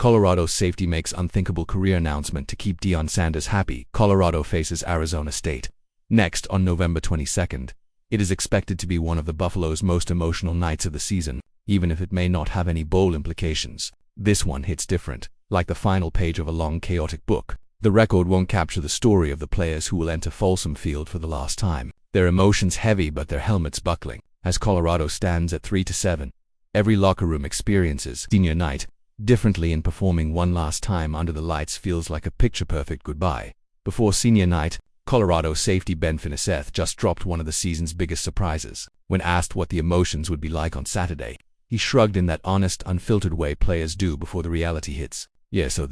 Colorado safety makes unthinkable career announcement to keep Deion Sanders happy. Colorado faces Arizona State. Next, on November 22nd, it is expected to be one of the Buffalo's most emotional nights of the season, even if it may not have any bowl implications. This one hits different, like the final page of a long, chaotic book. The record won't capture the story of the players who will enter Folsom Field for the last time. Their emotions heavy but their helmets buckling, as Colorado stands at 3-7. Every locker room experiences senior night differently, in performing one last time under the lights feels like a picture-perfect goodbye. Before senior night, Colorado safety Ben Finiseth just dropped one of the season's biggest surprises. When asked what the emotions would be like on Saturday, he shrugged in that honest, unfiltered way players do before the reality hits. Yeah, so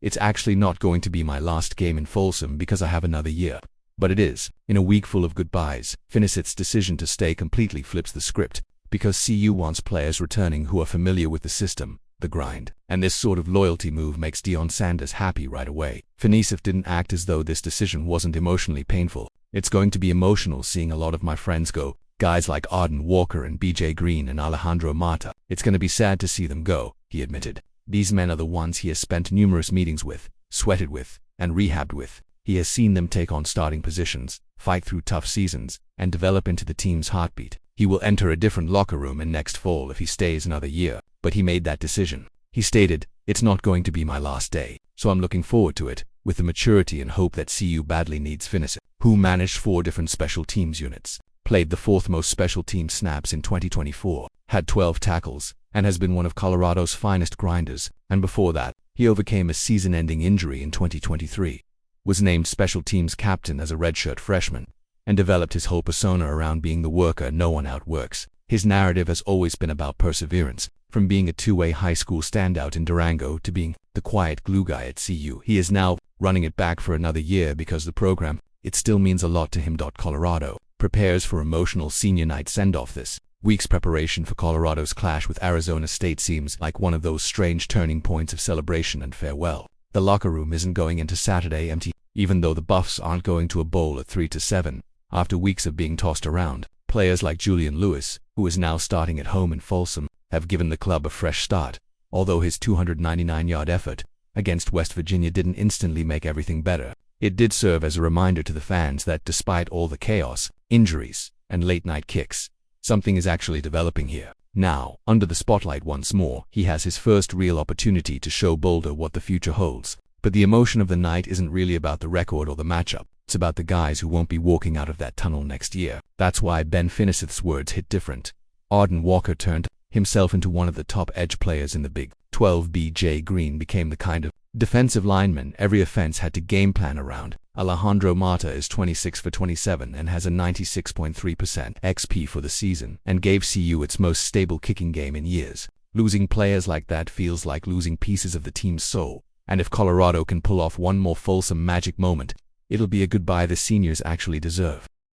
it's actually not going to be my last game in Folsom because I have another year. But it is. In a week full of goodbyes, Finiseth's decision to stay completely flips the script, because CU wants players returning who are familiar with the system, the grind, and this sort of loyalty move makes Deion Sanders happy right away. Finiseth didn't act as though this decision wasn't emotionally painful. It's going to be emotional seeing a lot of my friends go, guys like Arden Walker and BJ Green and Alejandro Mata. It's going to be sad to see them go, he admitted. These men are the ones he has spent numerous meetings with, sweated with, and rehabbed with. He has seen them take on starting positions, fight through tough seasons, and develop into the team's heartbeat. He will enter a different locker room in next fall if he stays another year, but he made that decision. He stated, "It's not going to be my last day, so I'm looking forward to it, with the maturity and hope that CU badly needs Finiseth, who managed 4 different special teams units, played the 4th most special team snaps in 2024, had 12 tackles, and has been one of Colorado's finest grinders, and before that, he overcame a season-ending injury in 2023, was named special teams captain as a redshirt freshman, and developed his whole persona around being the worker no one outworks. His narrative has always been about perseverance, from being a two-way high school standout in Durango to being the quiet glue guy at CU. He is now running it back for another year because the program, it still means a lot to him. Colorado prepares for emotional senior night send-off. This week's preparation for Colorado's clash with Arizona State seems like one of those strange turning points of celebration and farewell. The locker room isn't going into Saturday empty, even though the Buffs aren't going to a bowl at 3-7. After weeks of being tossed around, players like Julian Lewis, who is now starting at home in Folsom, have given the club a fresh start, although his 299-yard effort against West Virginia didn't instantly make everything better. It did serve as a reminder to the fans that despite all the chaos, injuries, and late-night kicks, something is actually developing here. Now, under the spotlight once more, he has his first real opportunity to show Boulder what the future holds. But the emotion of the night isn't really about the record or the matchup. It's about the guys who won't be walking out of that tunnel next year. That's why Ben Finiseth's words hit different. Arden Walker turned himself into one of the top edge players in the Big 12. BJ Green became the kind of defensive lineman every offense had to game plan around. Alejandro Mata is 26 for 27 and has a 96.3% XP for the season, and gave CU its most stable kicking game in years. Losing players like that feels like losing pieces of the team's soul, and if Colorado can pull off one more Folsom magic moment, it'll be a goodbye the seniors actually deserve.